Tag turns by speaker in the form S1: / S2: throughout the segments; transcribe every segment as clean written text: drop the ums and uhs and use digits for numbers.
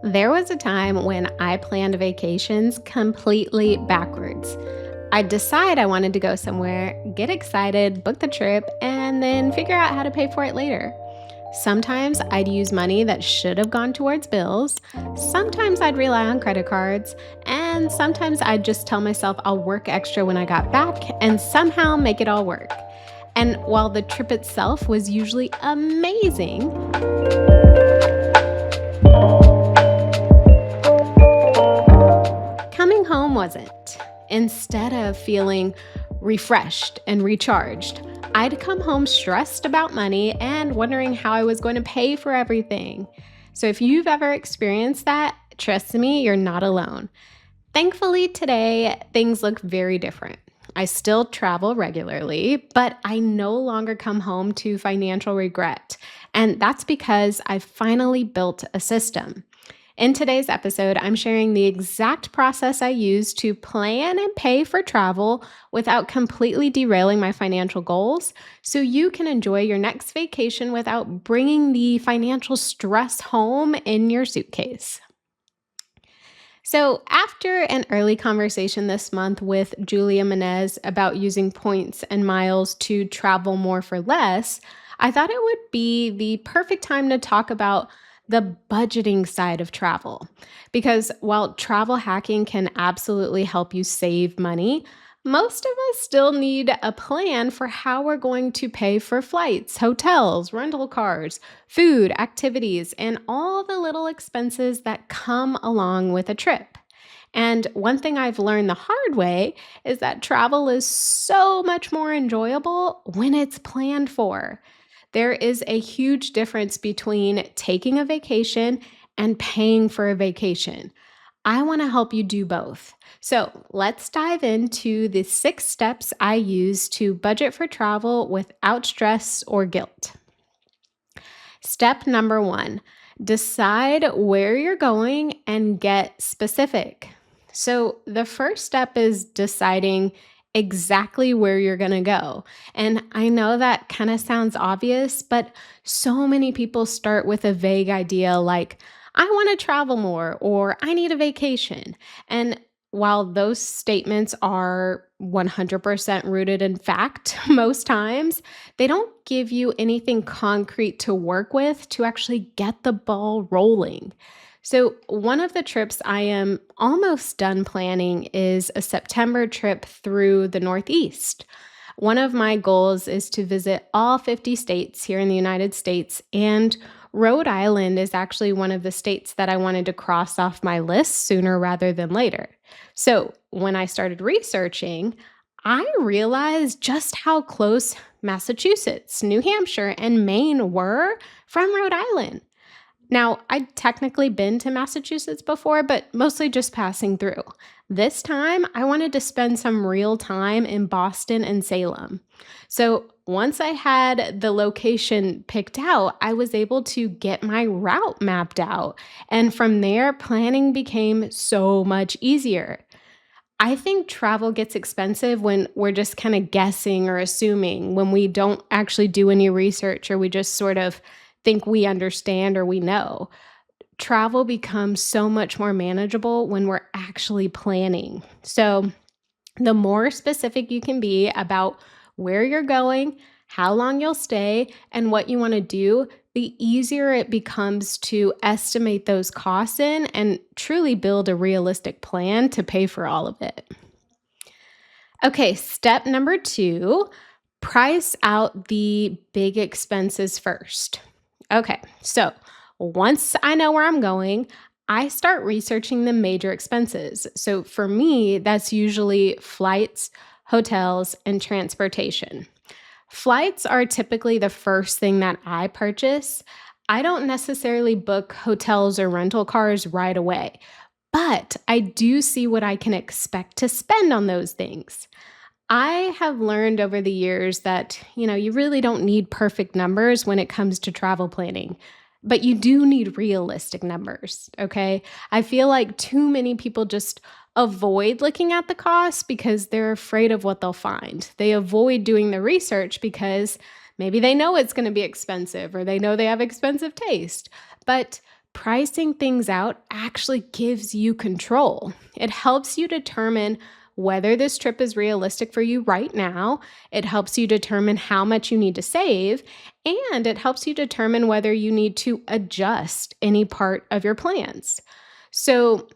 S1: There was a time when I planned vacations completely backwards. I'd decide I wanted to go somewhere, get excited, book the trip, and then figure out how to pay for it later. Sometimes I'd use money that should have gone towards bills. Sometimes I'd rely on credit cards. And sometimes I'd just tell myself I'll work extra when I got back and somehow make it all work. And while the trip itself was usually amazing, coming home wasn't. Instead of feeling refreshed and recharged, I'd come home stressed about money and wondering how I was going to pay for everything. So if you've ever experienced that, trust me, you're not alone. Thankfully, today things look very different. I still travel regularly, but I no longer come home to financial regret. And that's because I finally built a system. In today's episode, I'm sharing the exact process I use to plan and pay for travel without completely derailing my financial goals so you can enjoy your next vacation without bringing the financial stress home in your suitcase. So, after an early conversation this month with Julia Menez about using points and miles to travel more for less, I thought it would be the perfect time to talk about the budgeting side of travel. Because while travel hacking can absolutely help you save money, most of us still need a plan for how we're going to pay for flights, hotels, rental cars, food, activities, and all the little expenses that come along with a trip. And one thing I've learned the hard way is that travel is so much more enjoyable when it's planned for. There is a huge difference between taking a vacation and paying for a vacation. I want to help you do both. So let's dive into the 6 steps I use to budget for travel without stress or guilt. Step number one, decide where you're going and get specific. So, the first step is deciding exactly where you're going to go. And I know that kind of sounds obvious, but so many people start with a vague idea like, I want to travel more or I need a vacation. And while those statements are 100% rooted in fact most times, they don't give you anything concrete to work with to actually get the ball rolling. So, one of the trips I am almost done planning is a September trip through the Northeast. One of my goals is to visit all 50 states here in the United States, and Rhode Island is actually one of the states that I wanted to cross off my list sooner rather than later. So, when I started researching, I realized just how close Massachusetts, New Hampshire, and Maine were from Rhode Island. Now, I'd technically been to Massachusetts before, but mostly just passing through. This time, I wanted to spend some real time in Boston and Salem. So, once I had the location picked out, I was able to get my route mapped out. And from there, planning became so much easier. I think travel gets expensive when we're just kind of guessing or assuming, when we don't actually do any research or we just sort of think we understand or we know. Travel becomes so much more manageable when we're actually planning. So, the more specific you can be about where you're going, how long you'll stay, and what you want to do, the easier it becomes to estimate those costs in and truly build a realistic plan to pay for all of it. Okay, step number two, price out the big expenses first. Okay, so once I know where I'm going, I start researching the major expenses. So for me, that's usually flights, hotels, and transportation. Flights are typically the first thing that I purchase. I don't necessarily book hotels or rental cars right away, but I do see what I can expect to spend on those things. I have learned over the years that, you really don't need perfect numbers when it comes to travel planning, but you do need realistic numbers, okay? I feel like too many people just avoid looking at the costs because they're afraid of what they'll find. They avoid doing the research because maybe they know it's going to be expensive or they know they have expensive taste. But Pricing things out actually gives you control. It helps you determine whether this trip is realistic for you right now. It helps you determine how much you need to save, and it helps you determine whether you need to adjust any part of your plans. So,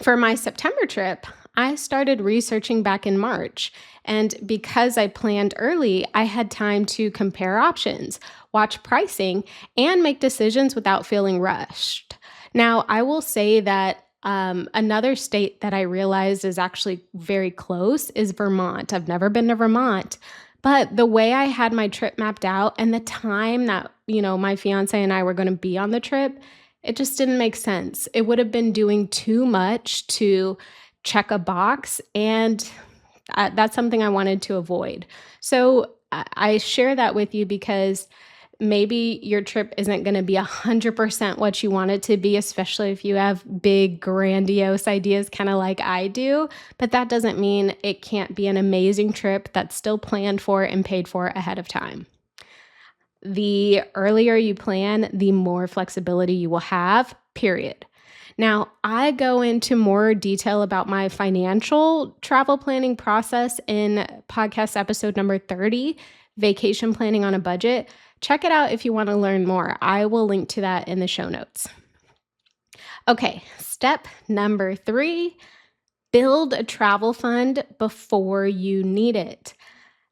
S1: for my September trip, I started researching back in March. And because I planned early, I had time to compare options, watch pricing, and make decisions without feeling rushed. Now, I will say that another state that I realized is actually very close is Vermont. I've never been to Vermont, but the way I had my trip mapped out and the time that, my fiance and I were going to be on the trip, it just didn't make sense. It would have been doing too much to check a box, and that's something I wanted to avoid. So I share that with you because maybe your trip isn't going to be 100% what you want it to be, especially if you have big, grandiose ideas, kind of like I do. But that doesn't mean it can't be an amazing trip that's still planned for and paid for ahead of time. The earlier you plan, the more flexibility you will have, period. Now, I go into more detail about my financial travel planning process in podcast episode number 30, Vacation Planning on a Budget. Check it out if you want to learn more. I will link to that in the show notes. Okay, step number 3, build a travel fund before you need it.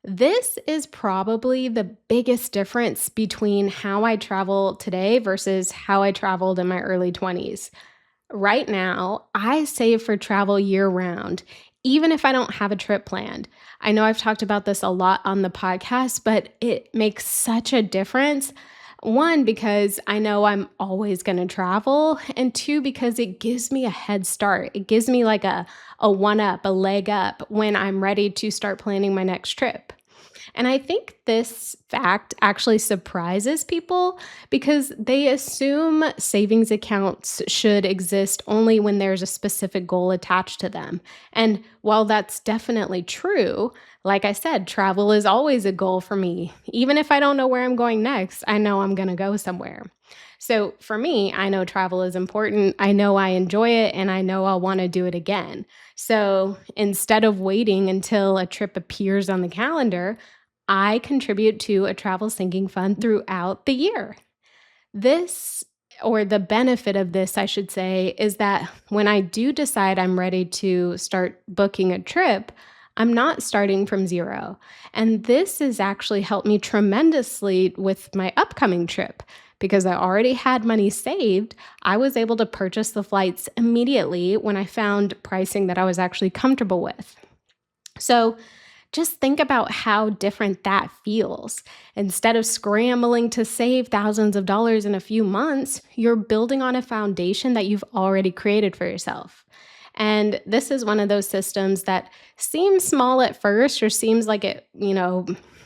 S1: This is probably the biggest difference between how I travel today versus how I traveled in my early 20s. Right now, I save for travel year round, even if I don't have a trip planned. I know I've talked about this a lot on the podcast, but it makes such a difference. One, because I know I'm always going to travel, and two, because it gives me a head start. It gives me like a one up, a leg up when I'm ready to start planning my next trip. And I think this fact actually surprises people because they assume savings accounts should exist only when there's a specific goal attached to them. And while that's definitely true, like I said, travel is always a goal for me. Even if I don't know where I'm going next, I know I'm going to go somewhere. So for me, I know travel is important. I know I enjoy it and I know I'll want to do it again. So instead of waiting until a trip appears on the calendar, I contribute to a travel sinking fund throughout the year. This, or the benefit of this, I should say, is that when I do decide I'm ready to start booking a trip, I'm not starting from zero. And this has actually helped me tremendously with my upcoming trip because I already had money saved. I was able to purchase the flights immediately when I found pricing that I was actually comfortable with. So, just think about how different that feels. Instead of scrambling to save thousands of dollars in a few months, you're building on a foundation that you've already created for yourself. And this is one of those systems that seems small at first or seems like it,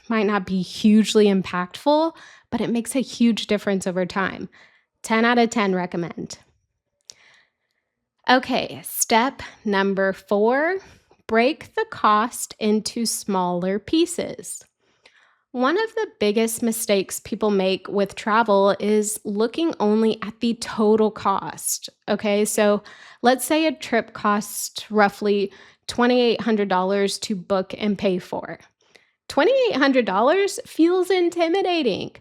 S1: might not be hugely impactful, but it makes a huge difference over time. 10 out of 10 recommend. Okay, step number 4, break the cost into smaller pieces. One of the biggest mistakes people make with travel is looking only at the total cost. Okay, so let's say a trip costs roughly $2,800 to book and pay for. $2,800 feels intimidating.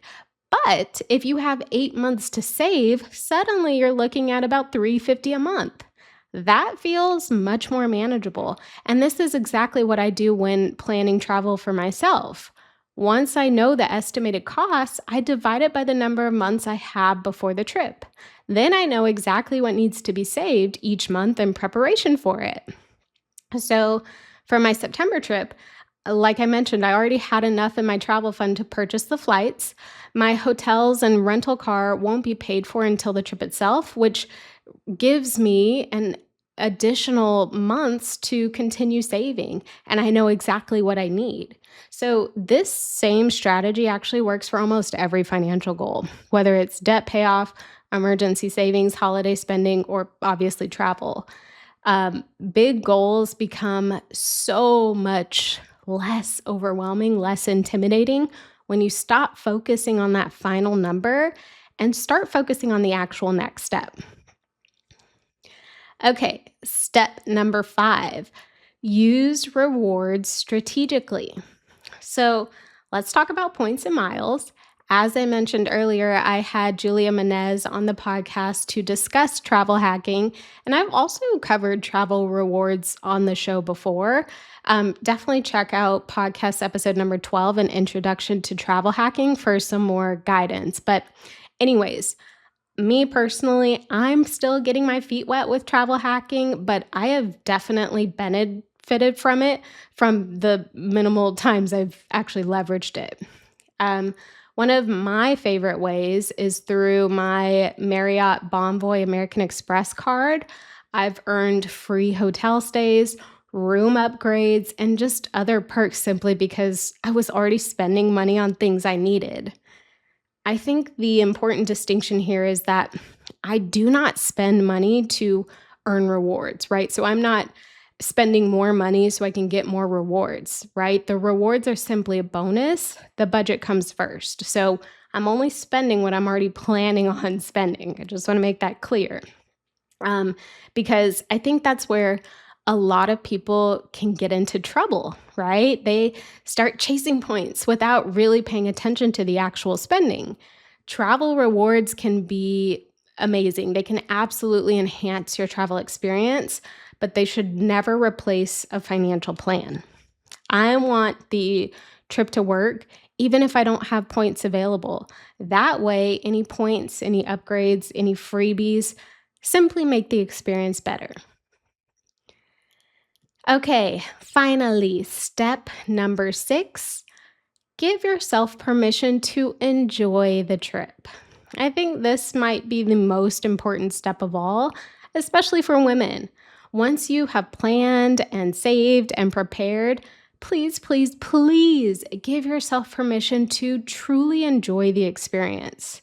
S1: But if you have 8 months to save, suddenly you're looking at about $350 a month. That feels much more manageable. And this is exactly what I do when planning travel for myself. Once I know the estimated costs, I divide it by the number of months I have before the trip. Then I know exactly what needs to be saved each month in preparation for it. So for my September trip, like I mentioned, I already had enough in my travel fund to purchase the flights. My hotels and rental car won't be paid for until the trip itself, which gives me an additional months to continue saving. And I know exactly what I need. So, this same strategy actually works for almost every financial goal, whether it's debt payoff, emergency savings, holiday spending, or obviously travel. Big goals become so much less overwhelming, less intimidating when you stop focusing on that final number and start focusing on the actual next step. Okay, step number 5, use rewards strategically. So let's talk about points and miles. As I mentioned earlier, I had Julia Menez on the podcast to discuss travel hacking, and I've also covered travel rewards on the show before. Definitely check out podcast episode number 12, An Introduction to Travel Hacking, for some more guidance. But, anyways, me personally, I'm still getting my feet wet with travel hacking, but I have definitely benefited from it from the minimal times I've actually leveraged it. Um, One of my favorite ways is through my Marriott Bonvoy American Express card. I've earned free hotel stays, room upgrades, and just other perks simply because I was already spending money on things I needed. I think the important distinction here is that I do not spend money to earn rewards, right? So I'm not spending more money so I can get more rewards, right? The rewards are simply a bonus. The budget comes first. So I'm only spending what I'm already planning on spending. I just want to make that clear. Um, because I think that's where a lot of people can get into trouble, right? They start chasing points without really paying attention to the actual spending. Travel rewards can be amazing. They can absolutely enhance your travel experience, but they should never replace a financial plan. I want the trip to work, even if I don't have points available. That way, any points, any upgrades, any freebies simply make the experience better. Okay, finally, step number 6, give yourself permission to enjoy the trip. I think this might be the most important step of all, especially for women. Once you have planned and saved and prepared, please, please, please give yourself permission to truly enjoy the experience.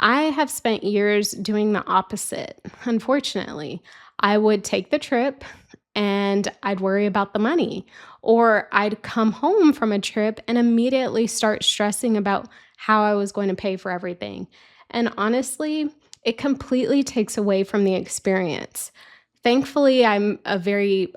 S1: I have spent years doing the opposite, unfortunately. I would take the trip and I'd worry about the money, or I'd come home from a trip and immediately start stressing about how I was going to pay for everything. And honestly, it completely takes away from the experience. Thankfully, I'm a very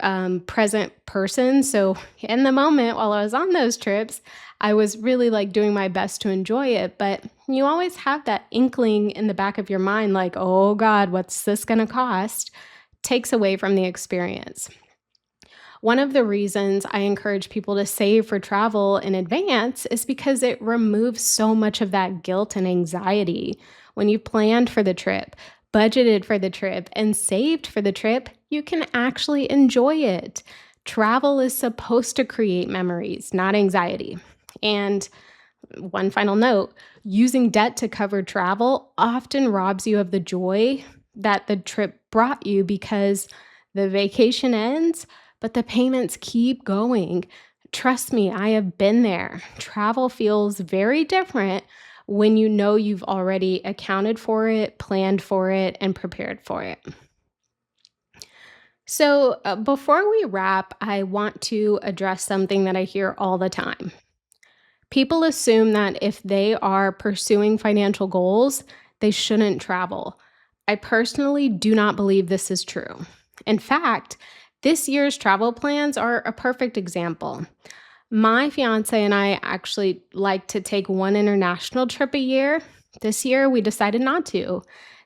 S1: present person. So, in the moment while I was on those trips, I was really like doing my best to enjoy it. But you always have that inkling in the back of your mind, like, oh God, what's this going to cost? Takes away from the experience. One of the reasons I encourage people to save for travel in advance is because it removes so much of that guilt and anxiety. When you planned for the trip, budgeted for the trip, and saved for the trip, you can actually enjoy it. Travel is supposed to create memories, not anxiety. And one final note, using debt to cover travel often robs you of the joy that the trip brought you because the vacation ends, but the payments keep going. Trust me, I have been there. Travel feels very different when you know you've already accounted for it, planned for it, and prepared for it. So, before we wrap, I want to address something that I hear all the time. People assume that if they are pursuing financial goals, they shouldn't travel. I personally do not believe this is true. In fact, this year's travel plans are a perfect example. My fiance and I actually like to take one international trip a year. This year, we decided not to.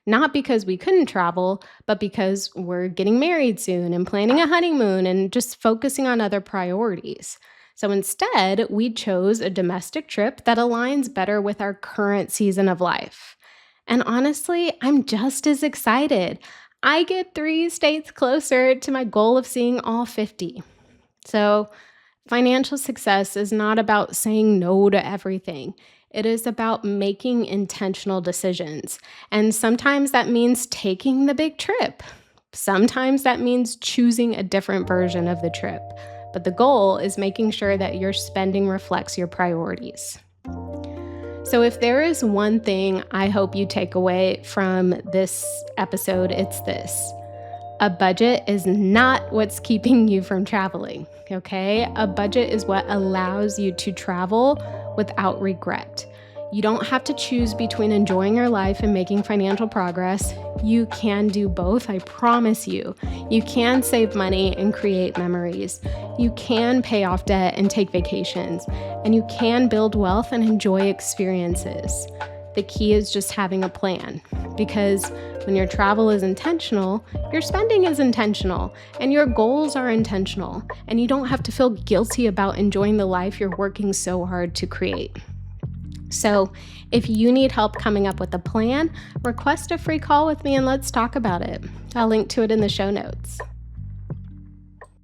S1: Not because we couldn't travel, but because we're getting married soon and planning a honeymoon and just focusing on other priorities. So instead, we chose a domestic trip that aligns better with our current season of life. And honestly, I'm just as excited. I get 3 states closer to my goal of seeing all 50. So, financial success is not about saying no to everything. It is about making intentional decisions. And sometimes that means taking the big trip. Sometimes that means choosing a different version of the trip. But the goal is making sure that your spending reflects your priorities. So, if there is one thing I hope you take away from this episode, it's this: a budget is not what's keeping you from traveling, okay? A budget is what allows you to travel without regret. You don't have to choose between enjoying your life and making financial progress. You can do both, I promise you. You can save money and create memories. You can pay off debt and take vacations. And you can build wealth and enjoy experiences. The key is just having a plan, because when your travel is intentional, your spending is intentional, and your goals are intentional, and you don't have to feel guilty about enjoying the life you're working so hard to create. So, if you need help coming up with a plan, request a free call with me and let's talk about it. I'll link to it in the show notes.